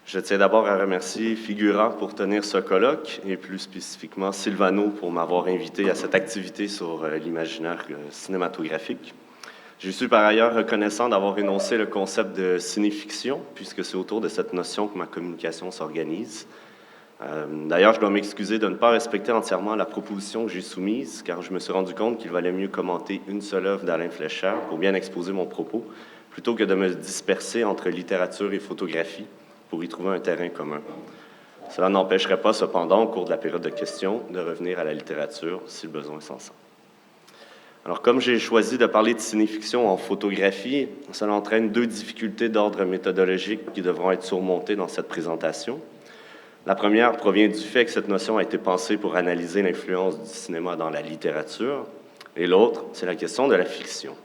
Je tiens d'abord à remercier Figura pour tenir ce colloque et plus spécifiquement Silvano pour m'avoir invité à cette activité sur l'imaginaire cinématographique. Je suis par ailleurs reconnaissant d'avoir énoncé le concept de cinéfiction, puisque c'est autour de cette notion que ma communication s'organise. D'ailleurs, je dois m'excuser de ne pas respecter entièrement la proposition que j'ai soumise, car je me suis rendu compte qu'il valait mieux commenter une seule œuvre d'Alain Fleischer pour bien exposer mon propos, plutôt que de me disperser entre littérature et photographie pour y trouver un terrain commun. Cela n'empêcherait pas, cependant, au cours de la période de questions, de revenir à la littérature si le besoin s'en sent. Alors, comme j'ai choisi de parler de cinéfiction en photographie, cela entraîne deux difficultés d'ordre méthodologique qui devront être surmontées dans cette présentation. La première provient du fait que cette notion a été pensée pour analyser l'influence du cinéma dans la littérature, et l'autre, c'est la question de la fiction.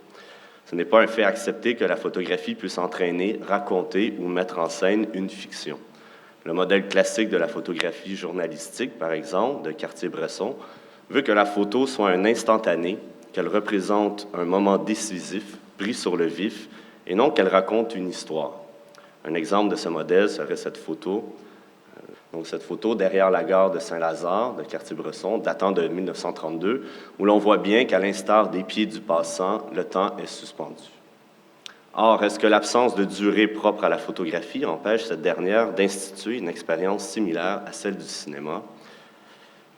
Ce n'est pas un fait accepté que la photographie puisse entraîner, raconter ou mettre en scène une fiction. Le modèle classique de la photographie journalistique, par exemple, de Cartier-Bresson, veut que la photo soit un instantané, qu'elle représente un moment décisif, pris sur le vif, et non qu'elle raconte une histoire. Un exemple de ce modèle serait cette photo. Donc, cette photo derrière la gare de Saint-Lazare, de Cartier-Bresson, datant de 1932, où l'on voit bien qu'à l'instar des pieds du passant, le temps est suspendu. Or, est-ce que l'absence de durée propre à la photographie empêche cette dernière d'instituer une expérience similaire à celle du cinéma?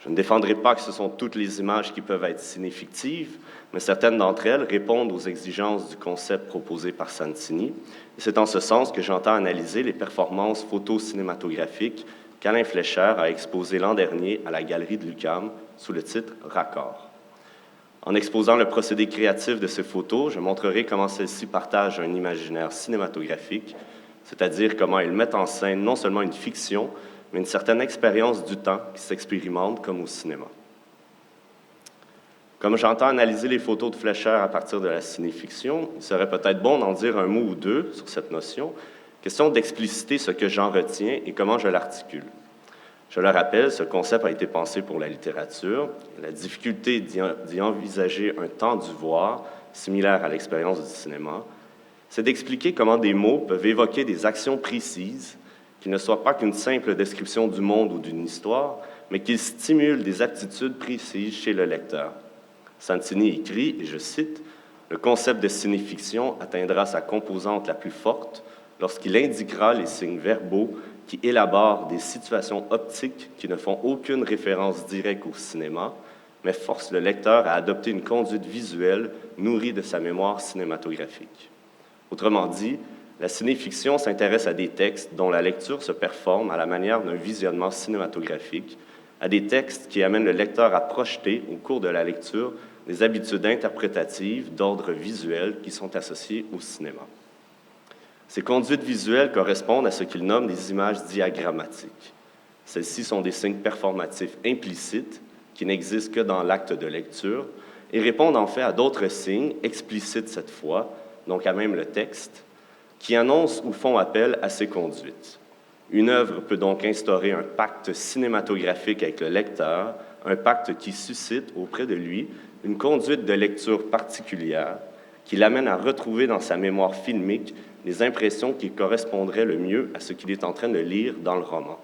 Je ne défendrai pas que ce sont toutes les images qui peuvent être cinéfictives, mais certaines d'entre elles répondent aux exigences du concept proposé par Santini. Et c'est en ce sens que j'entends analyser les performances photo-cinématographiques qu'Alain Fleischer a exposées l'an dernier à la Galerie de l'UQAM sous le titre « Raccord ». En exposant le procédé créatif de ces photos, je montrerai comment celles-ci partagent un imaginaire cinématographique, c'est-à-dire comment elles mettent en scène non seulement une fiction, mais une certaine expérience du temps qui s'expérimente comme au cinéma. Comme j'entends analyser les photos de Fleischer à partir de la cinéfiction, il serait peut-être bon d'en dire un mot ou deux sur cette notion, question d'expliciter ce que j'en retiens et comment je l'articule. Je le rappelle, ce concept a été pensé pour la littérature. La difficulté d'y envisager un temps du voir, similaire à l'expérience du cinéma, c'est d'expliquer comment des mots peuvent évoquer des actions précises qui ne soient pas qu'une simple description du monde ou d'une histoire, mais qu'ils stimulent des aptitudes précises chez le lecteur. Santini écrit, et je cite, « Le concept de cinéfiction atteindra sa composante la plus forte lorsqu'il indiquera les signes verbaux qui élaborent des situations optiques qui ne font aucune référence directe au cinéma, mais forcent le lecteur à adopter une conduite visuelle nourrie de sa mémoire cinématographique. » Autrement dit, la cinéfiction s'intéresse à des textes dont la lecture se performe à la manière d'un visionnement cinématographique, à des textes qui amènent le lecteur à projeter, au cours de la lecture, des habitudes interprétatives d'ordre visuel qui sont associées au cinéma. Ces conduites visuelles correspondent à ce qu'il nomme des images diagrammatiques. Celles-ci sont des signes performatifs implicites qui n'existent que dans l'acte de lecture et répondent en fait à d'autres signes, explicites cette fois, donc à même le texte, qui annoncent ou font appel à ces conduites. Une œuvre peut donc instaurer un pacte cinématographique avec le lecteur, un pacte qui suscite auprès de lui une conduite de lecture particulière qui l'amène à retrouver dans sa mémoire filmique les impressions qui correspondraient le mieux à ce qu'il est en train de lire dans le roman.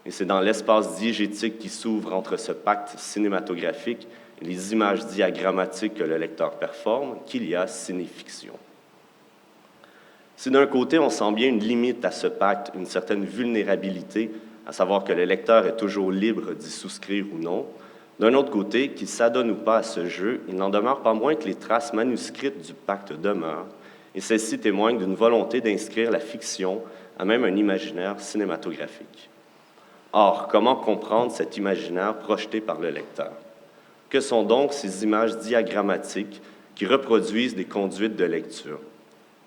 Et c'est dans l'espace diégétique qui s'ouvre entre ce pacte cinématographique et les images diagrammatiques que le lecteur performe qu'il y a cinéfiction. Si d'un côté, on sent bien une limite à ce pacte, une certaine vulnérabilité, à savoir que le lecteur est toujours libre d'y souscrire ou non, d'un autre côté, qu'il s'adonne ou pas à ce jeu, il n'en demeure pas moins que les traces manuscrites du pacte demeurent, et celles-ci témoignent d'une volonté d'inscrire la fiction à même un imaginaire cinématographique. Or, comment comprendre cet imaginaire projeté par le lecteur? Que sont donc ces images diagrammatiques qui reproduisent des conduites de lecture?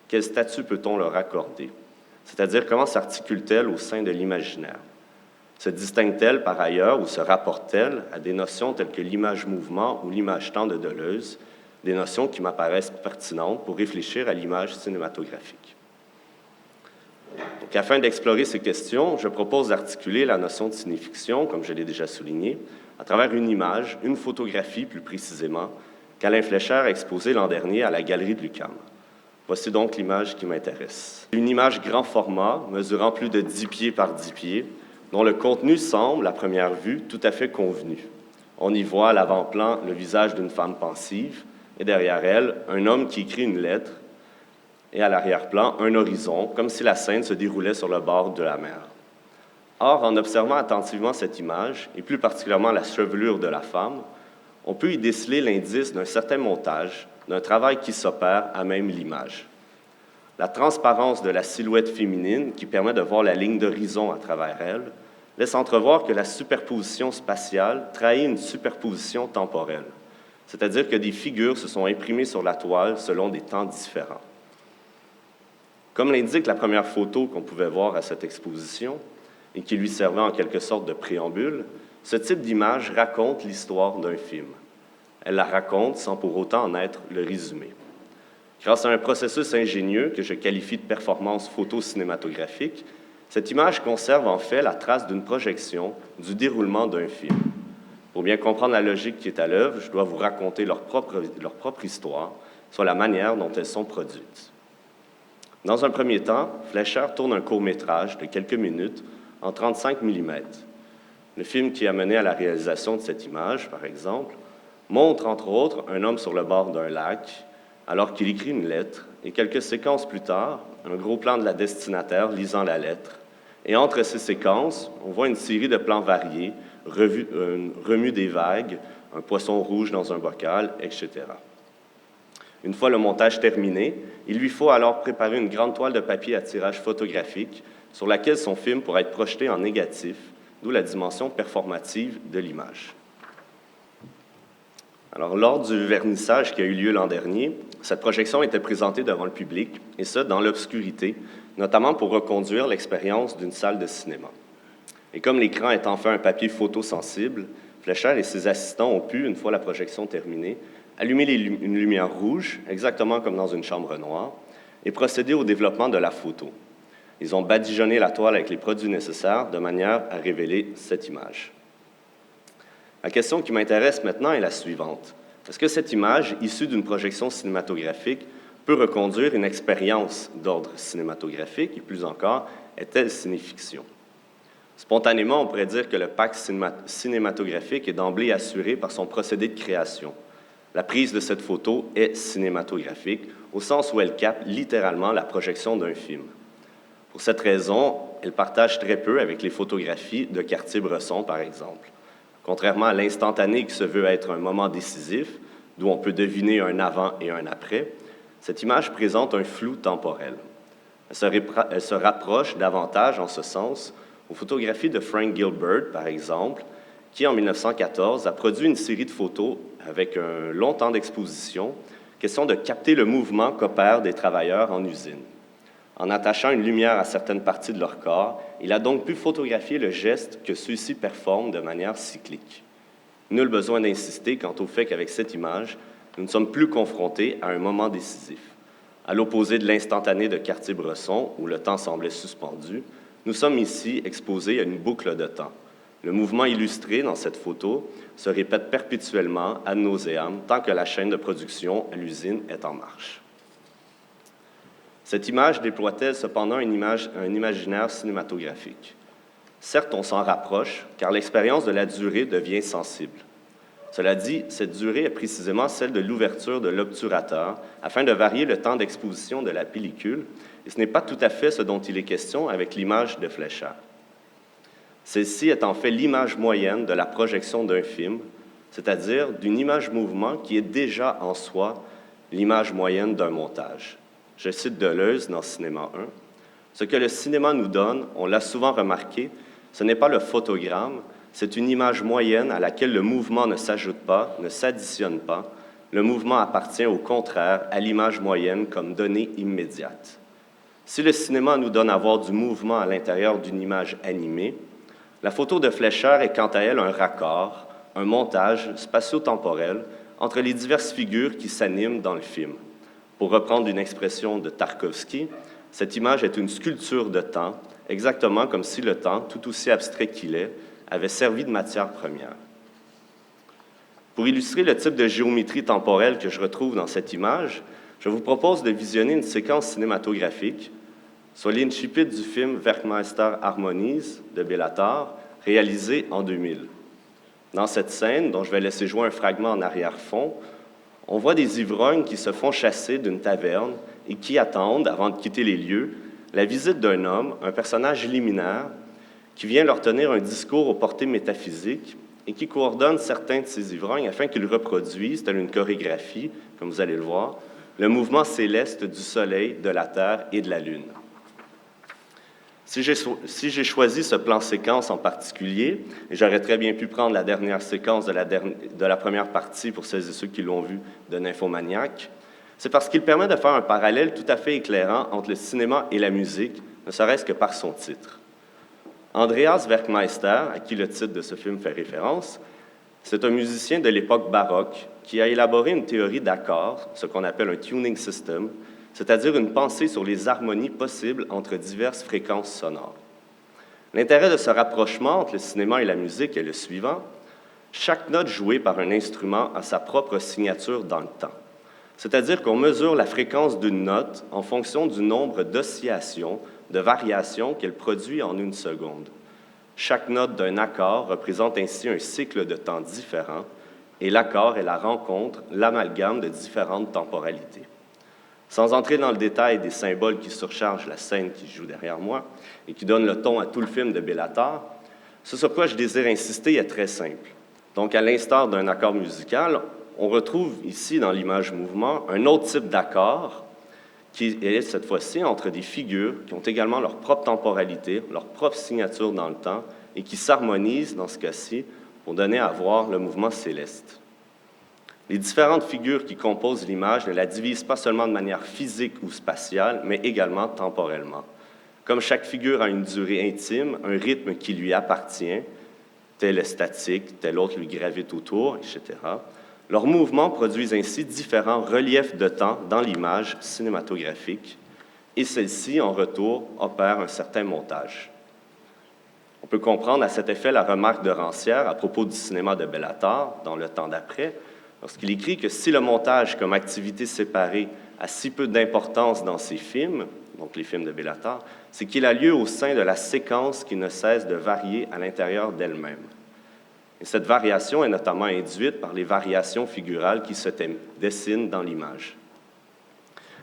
Quel statut peut-on leur accorder? C'est-à-dire, comment s'articule-t-elle au sein de l'imaginaire? Se distingue-t-elle par ailleurs ou se rapporte-t-elle à des notions telles que l'image-mouvement ou l'image-temps de Deleuze, des notions qui m'apparaissent pertinentes pour réfléchir à l'image cinématographique? Donc, afin d'explorer ces questions, je propose d'articuler la notion de cinéfiction, comme je l'ai déjà souligné, à travers une image, une photographie plus précisément, qu'Alain Fleischer a exposée l'an dernier à la Galerie de l'UQAM. Voici donc l'image qui m'intéresse. Une image grand format, mesurant plus de 10 pieds par 10 pieds, dont le contenu semble, à première vue, tout à fait convenu. On y voit à l'avant-plan le visage d'une femme pensive, et derrière elle, un homme qui écrit une lettre, et à l'arrière-plan, un horizon, comme si la scène se déroulait sur le bord de la mer. Or, en observant attentivement cette image, et plus particulièrement la chevelure de la femme, on peut y déceler l'indice d'un certain montage, d'un travail qui s'opère à même l'image. La transparence de la silhouette féminine, qui permet de voir la ligne d'horizon à travers elle, laisse entrevoir que la superposition spatiale trahit une superposition temporelle, c'est-à-dire que des figures se sont imprimées sur la toile selon des temps différents. Comme l'indique la première photo qu'on pouvait voir à cette exposition, et qui lui servait en quelque sorte de préambule, ce type d'image raconte l'histoire d'un film. Elle la raconte sans pour autant en être le résumé. Grâce à un processus ingénieux que je qualifie de performance photo-cinématographique, cette image conserve en fait la trace d'une projection du déroulement d'un film. Pour bien comprendre la logique qui est à l'œuvre, je dois vous raconter leur propre histoire sur la manière dont elles sont produites. Dans un premier temps, Fleischer tourne un court-métrage de quelques minutes en 35 mm. Le film qui a mené à la réalisation de cette image, par exemple, montre entre autres un homme sur le bord d'un lac alors qu'il écrit une lettre et quelques séquences plus tard, un gros plan de la destinataire lisant la lettre. Et entre ces séquences, on voit une série de plans variés, remue des vagues, un poisson rouge dans un bocal, etc. Une fois le montage terminé, il lui faut alors préparer une grande toile de papier à tirage photographique sur laquelle son film pourra être projeté en négatif, d'où la dimension performative de l'image. Alors, lors du vernissage qui a eu lieu l'an dernier, cette projection était présentée devant le public, et ce, dans l'obscurité, notamment pour reconduire l'expérience d'une salle de cinéma. Et comme l'écran est enfin un papier photosensible, Fleischer et ses assistants ont pu, une fois la projection terminée, allumer une lumière rouge, exactement comme dans une chambre noire, et procéder au développement de la photo. Ils ont badigeonné la toile avec les produits nécessaires de manière à révéler cette image. La question qui m'intéresse maintenant est la suivante. Est-ce que cette image, issue d'une projection cinématographique, peut reconduire une expérience d'ordre cinématographique et plus encore, est-elle cinéfiction? Spontanément, on pourrait dire que le pacte cinématographique est d'emblée assuré par son procédé de création. La prise de cette photo est cinématographique, au sens où elle capte littéralement la projection d'un film. Pour cette raison, elle partage très peu avec les photographies de Cartier-Bresson, par exemple. Contrairement à l'instantané qui se veut être un moment décisif, d'où on peut deviner un avant et un après, cette image présente un flou temporel. Elle se rapproche davantage, en ce sens, aux photographies de Frank Gilbert, par exemple, qui, en 1914, a produit une série de photos avec un long temps d'exposition, question de capter le mouvement qu'opèrent des travailleurs en usine. En attachant une lumière à certaines parties de leur corps, il a donc pu photographier le geste que ceux-ci performent de manière cyclique. Nul besoin d'insister quant au fait qu'avec cette image, nous ne sommes plus confrontés à un moment décisif. À l'opposé de l'instantané de Cartier-Bresson, où le temps semblait suspendu, nous sommes ici exposés à une boucle de temps. Le mouvement illustré dans cette photo se répète perpétuellement ad nauseam tant que la chaîne de production à l'usine est en marche. Cette image déploie-t-elle cependant un imaginaire cinématographique? Certes, on s'en rapproche, car l'expérience de la durée devient sensible. Cela dit, cette durée est précisément celle de l'ouverture de l'obturateur, afin de varier le temps d'exposition de la pellicule, et ce n'est pas tout à fait ce dont il est question avec l'image de Fleischer. Celle-ci est en fait l'image moyenne de la projection d'un film, c'est-à-dire d'une image-mouvement qui est déjà en soi l'image moyenne d'un montage. Je cite Deleuze dans Cinéma 1. Ce que le cinéma nous donne, on l'a souvent remarqué, ce n'est pas le photogramme, c'est une image moyenne à laquelle le mouvement ne s'ajoute pas, ne s'additionne pas. Le mouvement appartient au contraire à l'image moyenne comme donnée immédiate. Si le cinéma nous donne à voir du mouvement à l'intérieur d'une image animée, la photo de Fleischer est quant à elle un raccord, un montage spatio-temporel entre les diverses figures qui s'animent dans le film. Pour reprendre une expression de Tarkovsky, cette image est une sculpture de temps, exactement comme si le temps, tout aussi abstrait qu'il est, avait servi de matière première. Pour illustrer le type de géométrie temporelle que je retrouve dans cette image, je vous propose de visionner une séquence cinématographique, soit l'incipit du film Werkmeister harmonise de Béla Tarr, réalisé en 2000. Dans cette scène, dont je vais laisser jouer un fragment en arrière-fond, on voit des ivrognes qui se font chasser d'une taverne et qui attendent, avant de quitter les lieux, la visite d'un homme, un personnage liminaire, qui vient leur tenir un discours aux portées métaphysiques et qui coordonne certains de ces ivrognes afin qu'ils reproduisent, telle une chorégraphie, comme vous allez le voir, le mouvement céleste du Soleil, de la Terre et de la Lune. Si j'ai choisi ce plan séquence en particulier, et j'aurais très bien pu prendre la dernière séquence de la première partie pour celles et ceux qui l'ont vu de Nymphomaniac, c'est parce qu'il permet de faire un parallèle tout à fait éclairant entre le cinéma et la musique, ne serait-ce que par son titre. Andreas Werkmeister, à qui le titre de ce film fait référence, c'est un musicien de l'époque baroque qui a élaboré une théorie d'accords, ce qu'on appelle un tuning system, c'est-à-dire une pensée sur les harmonies possibles entre diverses fréquences sonores. L'intérêt de ce rapprochement entre le cinéma et la musique est le suivant. Chaque note jouée par un instrument a sa propre signature dans le temps. C'est-à-dire qu'on mesure la fréquence d'une note en fonction du nombre d'oscillations, de variations qu'elle produit en une seconde. Chaque note d'un accord représente ainsi un cycle de temps différent, et l'accord est la rencontre, l'amalgame de différentes temporalités. Sans entrer dans le détail des symboles qui surchargent la scène qui joue derrière moi et qui donnent le ton à tout le film de Béla Tarr, ce sur quoi je désire insister est très simple. Donc, à l'instar d'un accord musical, on retrouve ici, dans l'image mouvement, un autre type d'accord qui est, cette fois-ci, entre des figures qui ont également leur propre temporalité, leur propre signature dans le temps et qui s'harmonisent, dans ce cas-ci, pour donner à voir le mouvement céleste. Les différentes figures qui composent l'image ne la divisent pas seulement de manière physique ou spatiale, mais également temporellement. Comme chaque figure a une durée intime, un rythme qui lui appartient, tel est statique, tel autre lui gravite autour, etc., leurs mouvements produisent ainsi différents reliefs de temps dans l'image cinématographique, et celle-ci, en retour, opère un certain montage. On peut comprendre à cet effet la remarque de Rancière à propos du cinéma de Béla Tarr, dans Le Temps d'après, lorsqu'il écrit que si le montage comme activité séparée a si peu d'importance dans ses films, donc les films de Béla Tarr, c'est qu'il a lieu au sein de la séquence qui ne cesse de varier à l'intérieur d'elle-même. Et cette variation est notamment induite par les variations figurales qui se dessinent dans l'image.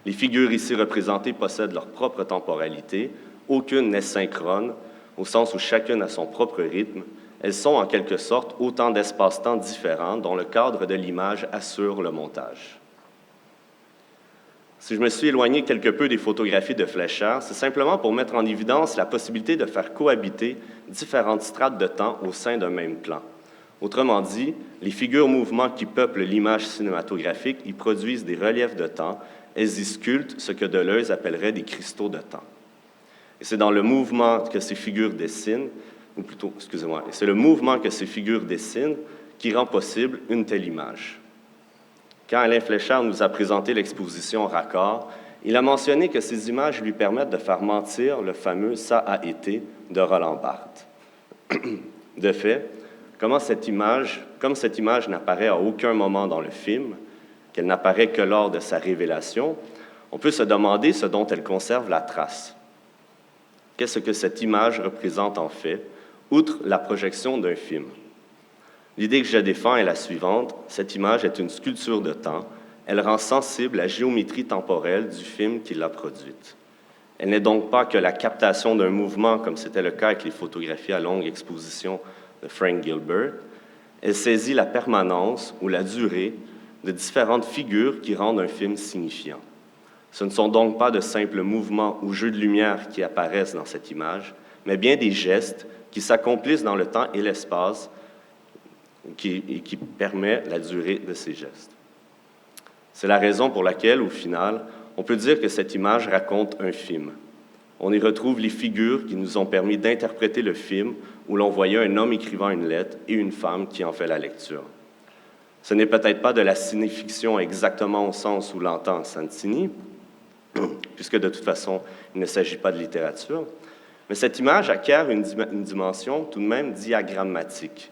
Les figures ici représentées possèdent leur propre temporalité, aucune n'est synchrone, au sens où chacune a son propre rythme. Elles sont en quelque sorte autant d'espaces-temps différents dont le cadre de l'image assure le montage. Si je me suis éloigné quelque peu des photographies de Fleischer, c'est simplement pour mettre en évidence la possibilité de faire cohabiter différentes strates de temps au sein d'un même plan. Autrement dit, les figures-mouvements qui peuplent l'image cinématographique y produisent des reliefs de temps, elles y sculptent ce que Deleuze appellerait des cristaux de temps. Et c'est dans le mouvement que ces figures dessinent, ou plutôt, excusez-moi, et c'est le mouvement que ces figures dessinent qui rend possible une telle image. Quand Alain Fleischer nous a présenté l'exposition Raccord, il a mentionné que ces images lui permettent de faire mentir le fameux « ça a été » de Roland Barthes. De fait, comme cette image n'apparaît à aucun moment dans le film, qu'elle n'apparaît que lors de sa révélation, on peut se demander ce dont elle conserve la trace. Qu'est-ce que cette image représente en fait, outre la projection d'un film? L'idée que je défends est la suivante. Cette image est une sculpture de temps. Elle rend sensible la géométrie temporelle du film qui l'a produite. Elle n'est donc pas que la captation d'un mouvement, comme c'était le cas avec les photographies à longue exposition de Frank Gilbert. Elle saisit la permanence ou la durée de différentes figures qui rendent un film signifiant. Ce ne sont donc pas de simples mouvements ou jeux de lumière qui apparaissent dans cette image, mais bien des gestes qui s'accomplissent dans le temps et l'espace et qui permet la durée de ces gestes. C'est la raison pour laquelle, au final, on peut dire que cette image raconte un film. On y retrouve les figures qui nous ont permis d'interpréter le film où l'on voyait un homme écrivant une lettre et une femme qui en fait la lecture. Ce n'est peut-être pas de la cinéfiction exactement au sens où l'entend Santini, puisque de toute façon, il ne s'agit pas de littérature, mais cette image acquiert une dimension tout de même diagrammatique.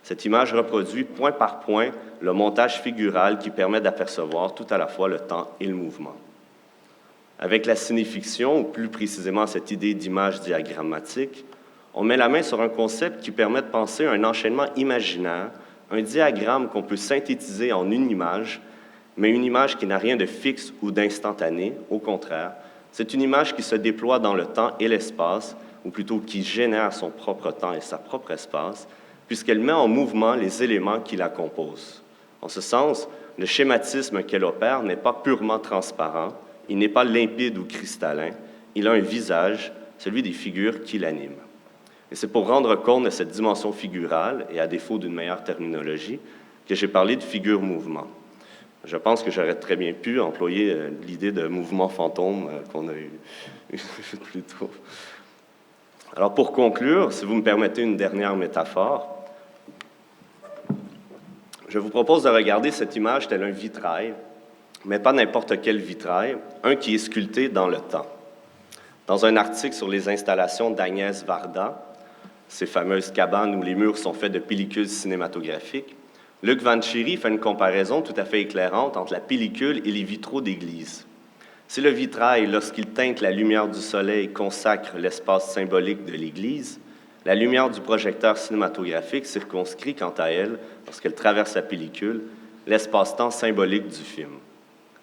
Cette image reproduit point par point le montage figural qui permet d'apercevoir tout à la fois le temps et le mouvement. Avec la cinéfiction, ou plus précisément cette idée d'image diagrammatique, on met la main sur un concept qui permet de penser à un enchaînement imaginaire, un diagramme qu'on peut synthétiser en une image, mais une image qui n'a rien de fixe ou d'instantané, au contraire. C'est une image qui se déploie dans le temps et l'espace, ou plutôt qui génère son propre temps et sa propre espace, puisqu'elle met en mouvement les éléments qui la composent. En ce sens, le schématisme qu'elle opère n'est pas purement transparent, il n'est pas limpide ou cristallin, il a un visage, celui des figures qui l'animent. Et c'est pour rendre compte de cette dimension figurale, et à défaut d'une meilleure terminologie, que j'ai parlé de figure-mouvement. Je pense que j'aurais très bien pu employer l'idée de mouvement fantôme qu'on a eu plus tôt. Alors pour conclure, si vous me permettez une dernière métaphore, je vous propose de regarder cette image tel un vitrail, mais pas n'importe quel vitrail, un qui est sculpté dans le temps. Dans un article sur les installations d'Agnès Varda, ces fameuses cabanes où les murs sont faits de pellicules cinématographiques, Luc Vanchiri fait une comparaison tout à fait éclairante entre la pellicule et les vitraux d'église. Si le vitrail, lorsqu'il teinte la lumière du soleil, consacre l'espace symbolique de l'église, la lumière du projecteur cinématographique circonscrit, quant à elle, lorsqu'elle traverse la pellicule, l'espace-temps symbolique du film.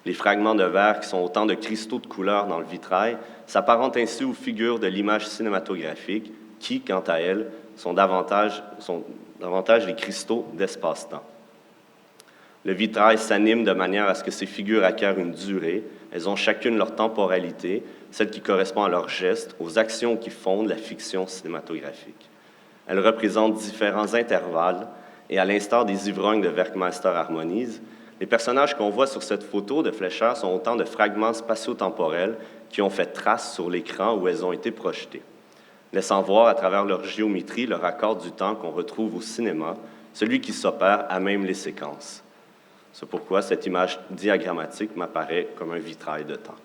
Les fragments de verre, qui sont autant de cristaux de couleur dans le vitrail, s'apparentent ainsi aux figures de l'image cinématographique, qui, quant à elles, sont davantage les cristaux d'espace-temps. Le vitrail s'anime de manière à ce que ces figures acquièrent une durée. Elles ont chacune leur temporalité, celle qui correspond à leurs gestes, aux actions qui fondent la fiction cinématographique. Elles représentent différents intervalles, et à l'instar des ivrognes de Werkmeister Harmonies, les personnages qu'on voit sur cette photo de Fleischer sont autant de fragments spatio-temporels qui ont fait trace sur l'écran où elles ont été projetées, laissant voir à travers leur géométrie le raccord du temps qu'on retrouve au cinéma, celui qui s'opère à même les séquences. C'est pourquoi cette image diagrammatique m'apparaît comme un vitrail de temps.